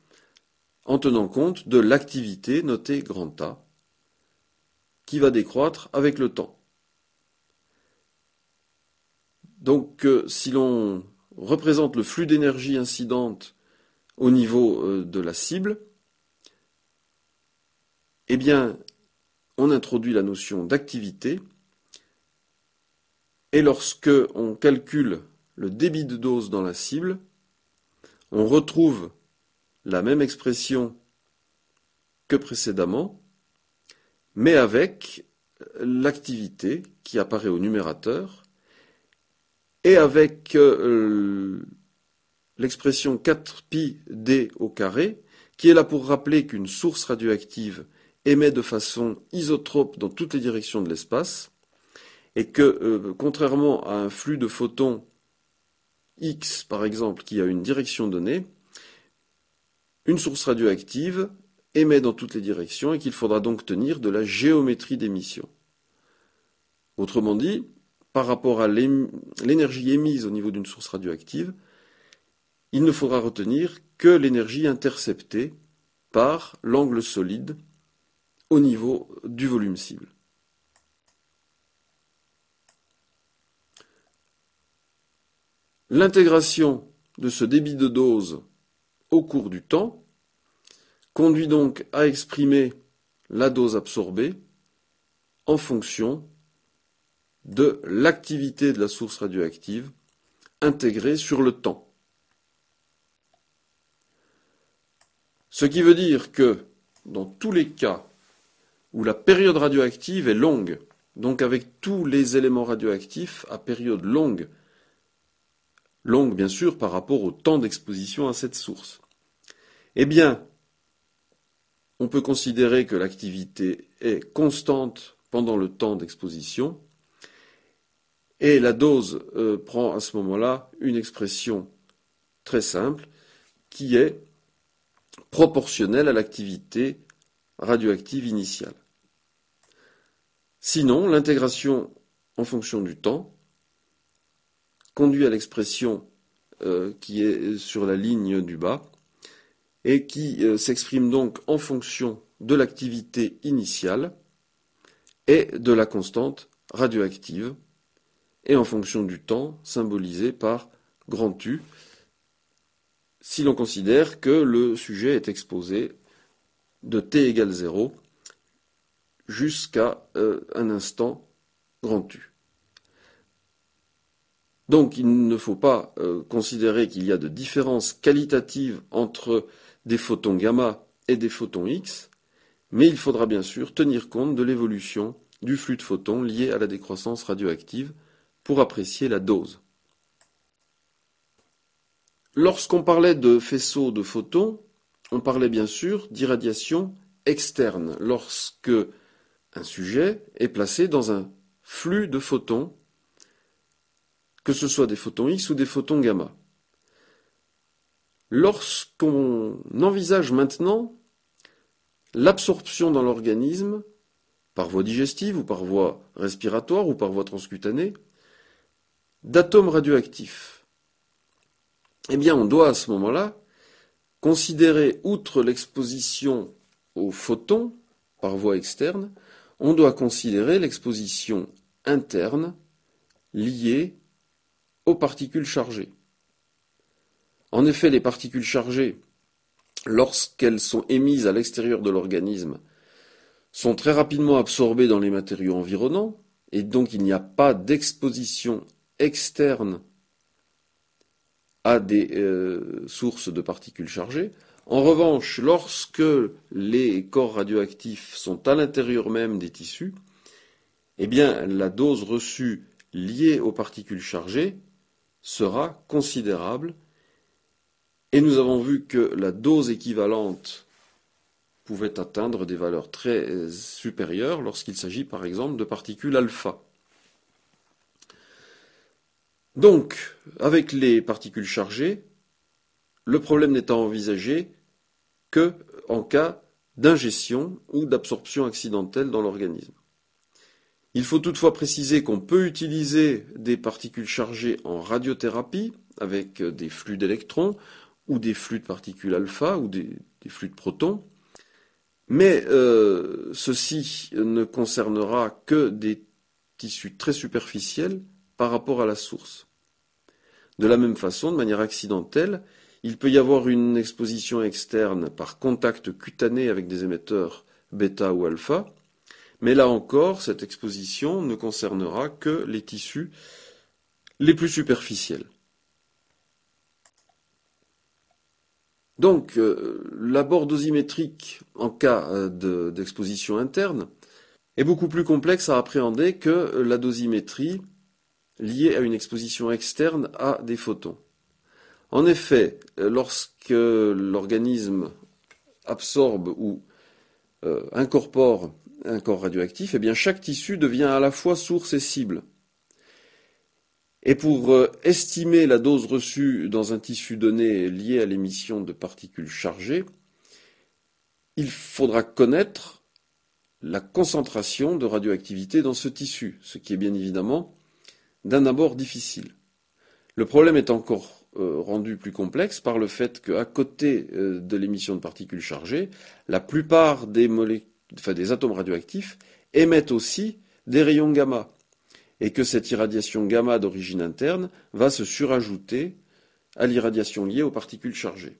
en tenant compte de l'activité notée grand A, qui va décroître avec le temps. Donc, si l'on représente le flux d'énergie incidente au niveau de la cible, eh bien, on introduit la notion d'activité, et lorsque on calcule le débit de dose dans la cible, on retrouve la même expression que précédemment, mais avec l'activité qui apparaît au numérateur, et avec l'expression 4πd au carré, qui est là pour rappeler qu'une source radioactive émet de façon isotrope dans toutes les directions de l'espace, et que, contrairement à un flux de photons X, par exemple, qui a une direction donnée, une source radioactive émet dans toutes les directions et qu'il faudra donc tenir de la géométrie d'émission. Autrement dit, par rapport à l'énergie émise au niveau d'une source radioactive, il ne faudra retenir que l'énergie interceptée par l'angle solide au niveau du volume cible. L'intégration de ce débit de dose au cours du temps conduit donc à exprimer la dose absorbée en fonction de l'activité de la source radioactive intégrée sur le temps. Ce qui veut dire que dans tous les cas où la période radioactive est longue, donc avec tous les éléments radioactifs à période longue bien sûr par rapport au temps d'exposition à cette source, eh bien, on peut considérer que l'activité est constante pendant le temps d'exposition, et la dose prend à ce moment-là une expression très simple qui est proportionnelle à l'activité radioactive initiale. Sinon, l'intégration en fonction du temps conduit à l'expression qui est sur la ligne du bas et qui s'exprime donc en fonction de l'activité initiale et de la constante radioactive, et en fonction du temps symbolisé par grand U, si l'on considère que le sujet est exposé de t égale 0 jusqu'à un instant grand U. Donc il ne faut pas considérer qu'il y a de différence qualitative entre des photons gamma et des photons X, mais il faudra bien sûr tenir compte de l'évolution du flux de photons lié à la décroissance radioactive pour apprécier la dose. Lorsqu'on parlait de faisceaux de photons, on parlait bien sûr d'irradiation externe, lorsque un sujet est placé dans un flux de photons, que ce soit des photons X ou des photons gamma. Lorsqu'on envisage maintenant l'absorption dans l'organisme, par voie digestive ou par voie respiratoire ou par voie transcutanée, d'atomes radioactifs, eh bien on doit à ce moment-là considérer, outre l'exposition aux photons par voie externe, on doit considérer l'exposition interne liée aux particules chargées. En effet, les particules chargées, lorsqu'elles sont émises à l'extérieur de l'organisme, sont très rapidement absorbées dans les matériaux environnants, et donc il n'y a pas d'exposition externe à des sources de particules chargées. En revanche, lorsque les corps radioactifs sont à l'intérieur même des tissus, eh bien la dose reçue liée aux particules chargées sera considérable, et nous avons vu que la dose équivalente pouvaient atteindre des valeurs très supérieures lorsqu'il s'agit par exemple de particules alpha. Donc, avec les particules chargées, le problème n'étant envisagé que en cas d'ingestion ou d'absorption accidentelle dans l'organisme. Il faut toutefois préciser qu'on peut utiliser des particules chargées en radiothérapie avec des flux d'électrons ou des flux de particules alpha ou des flux de protons, mais ceci ne concernera que des tissus très superficiels par rapport à la source. De la même façon, de manière accidentelle, il peut y avoir une exposition externe par contact cutané avec des émetteurs bêta ou alpha, mais là encore, cette exposition ne concernera que les tissus les plus superficiels. Donc, l'abord dosimétrique en cas d'exposition interne est beaucoup plus complexe à appréhender que la dosimétrie liée à une exposition externe à des photons. En effet, lorsque l'organisme absorbe ou incorpore un corps radioactif, eh bien chaque tissu devient à la fois source et cible. Et pour estimer la dose reçue dans un tissu donné lié à l'émission de particules chargées, il faudra connaître la concentration de radioactivité dans ce tissu, ce qui est bien évidemment d'un abord difficile. Le problème est encore rendu plus complexe par le fait qu'à côté de l'émission de particules chargées, la plupart des atomes radioactifs émettent aussi des rayons gamma, et que cette irradiation gamma d'origine interne va se surajouter à l'irradiation liée aux particules chargées.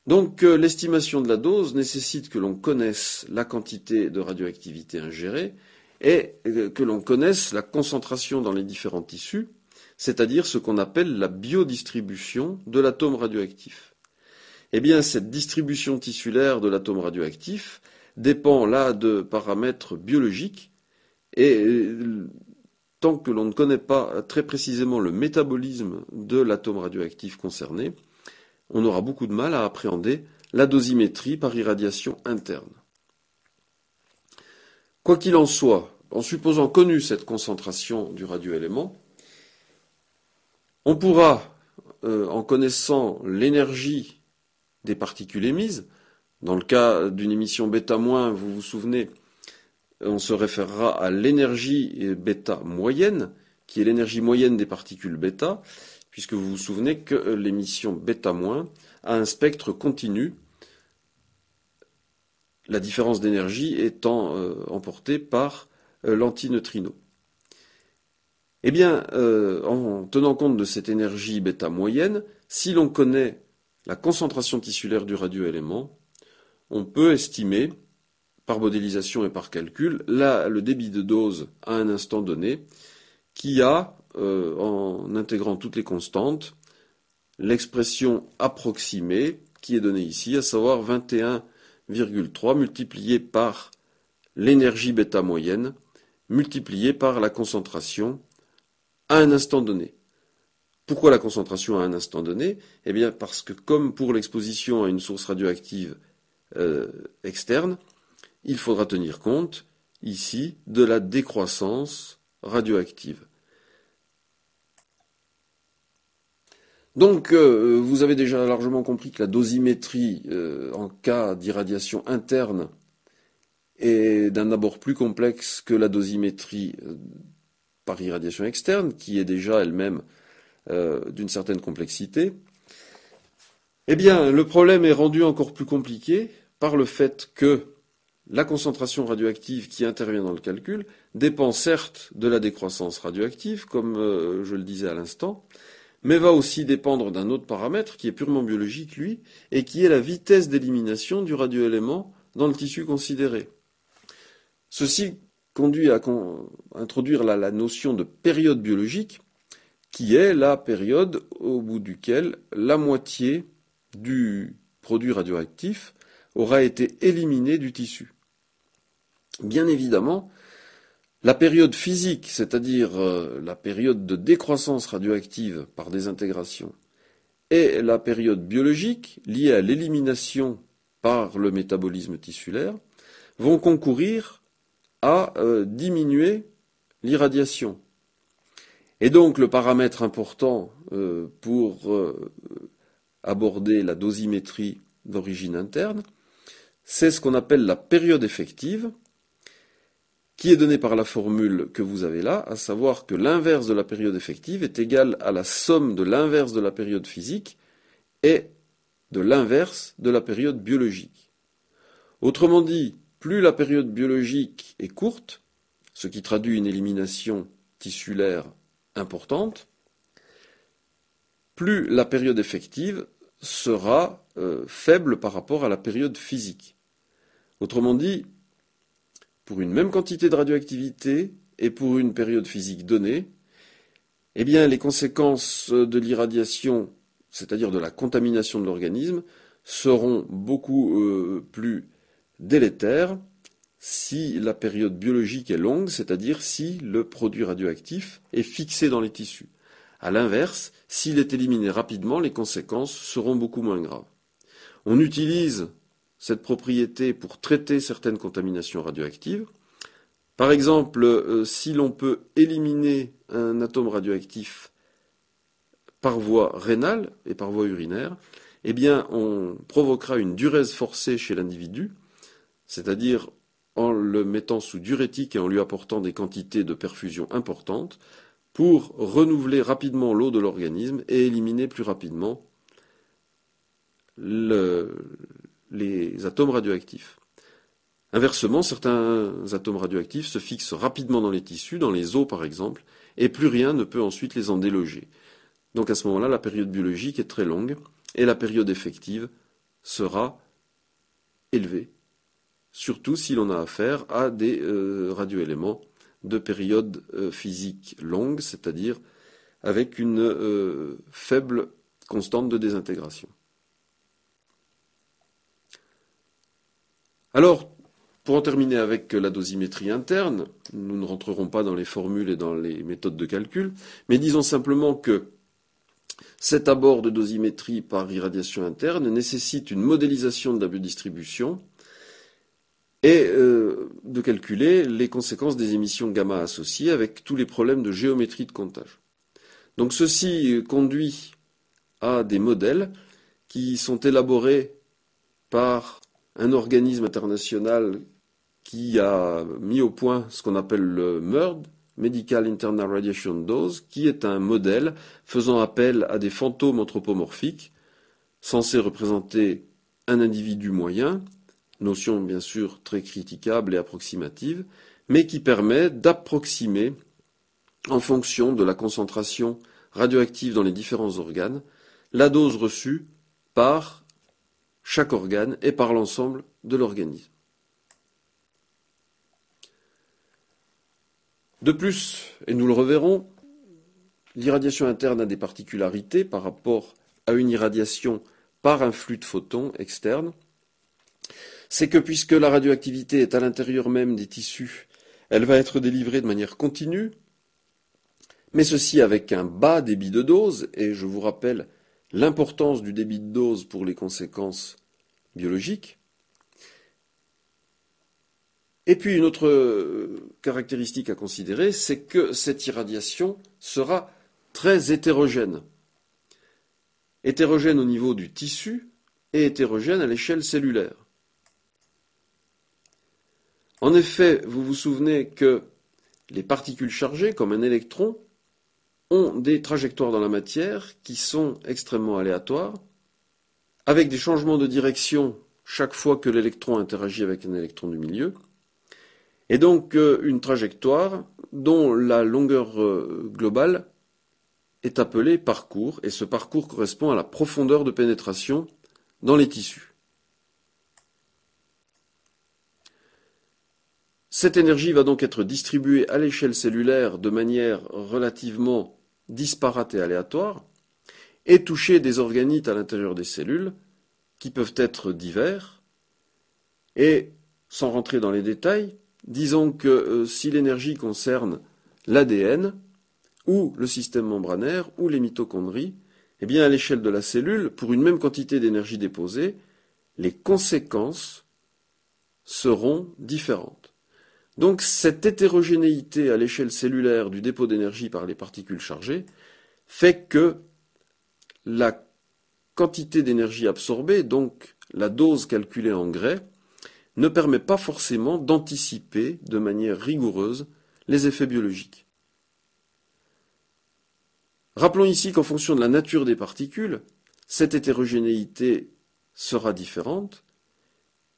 Donc l'estimation de la dose nécessite que l'on connaisse la quantité de radioactivité ingérée et que l'on connaisse la concentration dans les différents tissus, c'est-à-dire ce qu'on appelle la biodistribution de l'atome radioactif. Eh bien, cette distribution tissulaire de l'atome radioactif dépend là de paramètres biologiques, et tant que l'on ne connaît pas très précisément le métabolisme de l'atome radioactif concerné, on aura beaucoup de mal à appréhender la dosimétrie par irradiation interne. Quoi qu'il en soit, en supposant connu cette concentration du radioélément, on pourra, en connaissant l'énergie des particules émises, dans le cas d'une émission bêta-, vous vous souvenez, on se référera à l'énergie bêta moyenne, qui est l'énergie moyenne des particules bêta, puisque vous vous souvenez que l'émission bêta- a un spectre continu, la différence d'énergie étant emportée par l'antineutrino. Eh bien, en tenant compte de cette énergie bêta moyenne, si l'on connaît la concentration tissulaire du radioélément, on peut estimer, par modélisation et par calcul, le débit de dose à un instant donné, qui a, en intégrant toutes les constantes, l'expression approximée qui est donnée ici, à savoir 21,3 multiplié par l'énergie bêta moyenne, multiplié par la concentration à un instant donné. Pourquoi la concentration à un instant donné? Eh bien parce que comme pour l'exposition à une source radioactive externe, il faudra tenir compte ici de la décroissance radioactive. Donc vous avez déjà largement compris que la dosimétrie en cas d'irradiation interne est d'un abord plus complexe que la dosimétrie par irradiation externe, qui est déjà elle-même d'une certaine complexité. Eh bien, le problème est rendu encore plus compliqué par le fait que la concentration radioactive qui intervient dans le calcul dépend certes de la décroissance radioactive, comme je le disais à l'instant, mais va aussi dépendre d'un autre paramètre qui est purement biologique, lui, et qui est la vitesse d'élimination du radioélément dans le tissu considéré. Ceci conduit à introduire la notion de période biologique, qui est la période au bout duquel la moitié du produit radioactif aura été éliminé du tissu. Bien évidemment, la période physique, c'est-à-dire la période de décroissance radioactive par désintégration, et la période biologique liée à l'élimination par le métabolisme tissulaire, vont concourir à diminuer l'irradiation. Et donc le paramètre important pour aborder la dosimétrie d'origine interne, c'est ce qu'on appelle la période effective, qui est donnée par la formule que vous avez là, à savoir que l'inverse de la période effective est égal à la somme de l'inverse de la période physique et de l'inverse de la période biologique. Autrement dit, plus la période biologique est courte, ce qui traduit une élimination tissulaire importante, plus la période effective sera faible par rapport à la période physique. Autrement dit, pour une même quantité de radioactivité et pour une période physique donnée, eh bien, les conséquences de l'irradiation, c'est-à-dire de la contamination de l'organisme, seront beaucoup plus délétères si la période biologique est longue, c'est-à-dire si le produit radioactif est fixé dans les tissus. A l'inverse, s'il est éliminé rapidement, les conséquences seront beaucoup moins graves. On utilise cette propriété pour traiter certaines contaminations radioactives. Par exemple, si l'on peut éliminer un atome radioactif par voie rénale et par voie urinaire, eh bien, on provoquera une diurèse forcée chez l'individu, c'est-à-dire en le mettant sous diurétique et en lui apportant des quantités de perfusion importantes, pour renouveler rapidement l'eau de l'organisme et éliminer plus rapidement les atomes radioactifs. Inversement, certains atomes radioactifs se fixent rapidement dans les tissus, dans les os par exemple, et plus rien ne peut ensuite les en déloger. Donc à ce moment-là, la période biologique est très longue et la période effective sera élevée, surtout si l'on a affaire à des radioéléments de période physique longue, c'est-à-dire avec une faible constante de désintégration. Alors, pour en terminer avec la dosimétrie interne, nous ne rentrerons pas dans les formules et dans les méthodes de calcul, mais disons simplement que cet abord de dosimétrie par irradiation interne nécessite une modélisation de la biodistribution et de calculer les conséquences des émissions gamma associées avec tous les problèmes de géométrie de comptage. Donc ceci conduit à des modèles qui sont élaborés par un organisme international qui a mis au point ce qu'on appelle le MIRD, Medical Internal Radiation Dose, qui est un modèle faisant appel à des fantômes anthropomorphiques, censés représenter un individu moyen, notion bien sûr très critiquable et approximative, mais qui permet d'approximer, en fonction de la concentration radioactive dans les différents organes, la dose reçue par chaque organe et par l'ensemble de l'organisme. De plus, et nous le reverrons, l'irradiation interne a des particularités par rapport à une irradiation par un flux de photons externe. C'est que puisque la radioactivité est à l'intérieur même des tissus, elle va être délivrée de manière continue, mais ceci avec un bas débit de dose, et je vous rappelle l'importance du débit de dose pour les conséquences biologiques. Et puis une autre caractéristique à considérer, c'est que cette irradiation sera très hétérogène. Hétérogène au niveau du tissu et hétérogène à l'échelle cellulaire. En effet, vous vous souvenez que les particules chargées, comme un électron, ont des trajectoires dans la matière qui sont extrêmement aléatoires, avec des changements de direction chaque fois que l'électron interagit avec un électron du milieu, et donc une trajectoire dont la longueur globale est appelée parcours, et ce parcours correspond à la profondeur de pénétration dans les tissus. Cette énergie va donc être distribuée à l'échelle cellulaire de manière relativement disparate et aléatoire, et toucher des organites à l'intérieur des cellules, qui peuvent être divers, et sans rentrer dans les détails, disons que si l'énergie concerne l'ADN, ou le système membranaire, ou les mitochondries, eh bien à l'échelle de la cellule, pour une même quantité d'énergie déposée, les conséquences seront différentes. Donc cette hétérogénéité à l'échelle cellulaire du dépôt d'énergie par les particules chargées fait que la quantité d'énergie absorbée, donc la dose calculée en Gray, ne permet pas forcément d'anticiper de manière rigoureuse les effets biologiques. Rappelons ici qu'en fonction de la nature des particules, cette hétérogénéité sera différente,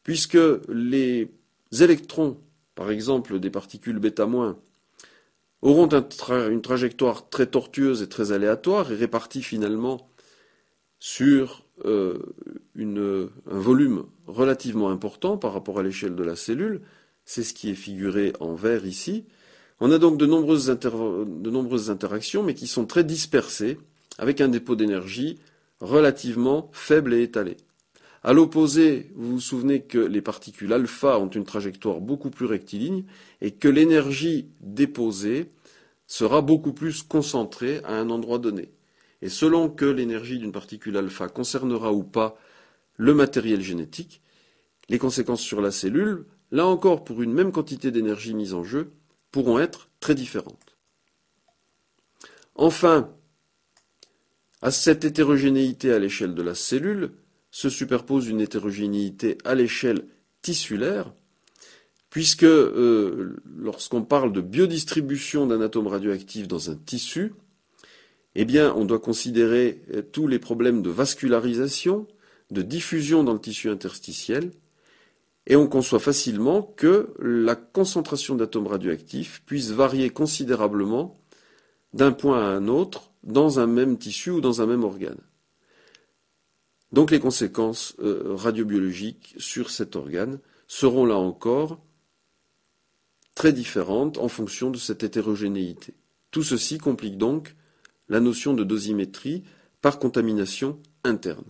puisque les électrons, par exemple des particules bêta-, auront une trajectoire très tortueuse et très aléatoire et répartie finalement sur un volume relativement important par rapport à l'échelle de la cellule. C'est ce qui est figuré en vert ici. On a donc de nombreuses interactions, mais qui sont très dispersées, avec un dépôt d'énergie relativement faible et étalé. À l'opposé, vous vous souvenez que les particules alpha ont une trajectoire beaucoup plus rectiligne et que l'énergie déposée sera beaucoup plus concentrée à un endroit donné. Et selon que l'énergie d'une particule alpha concernera ou pas le matériel génétique, les conséquences sur la cellule, là encore pour une même quantité d'énergie mise en jeu, pourront être très différentes. Enfin, à cette hétérogénéité à l'échelle de la cellule se superpose une hétérogénéité à l'échelle tissulaire, puisque lorsqu'on parle de biodistribution d'un atome radioactif dans un tissu, eh bien, on doit considérer tous les problèmes de vascularisation, de diffusion dans le tissu interstitiel, et on conçoit facilement que la concentration d'atomes radioactifs puisse varier considérablement d'un point à un autre dans un même tissu ou dans un même organe. Donc les conséquences radiobiologiques sur cet organe seront là encore très différentes en fonction de cette hétérogénéité. Tout ceci complique donc la notion de dosimétrie par contamination interne.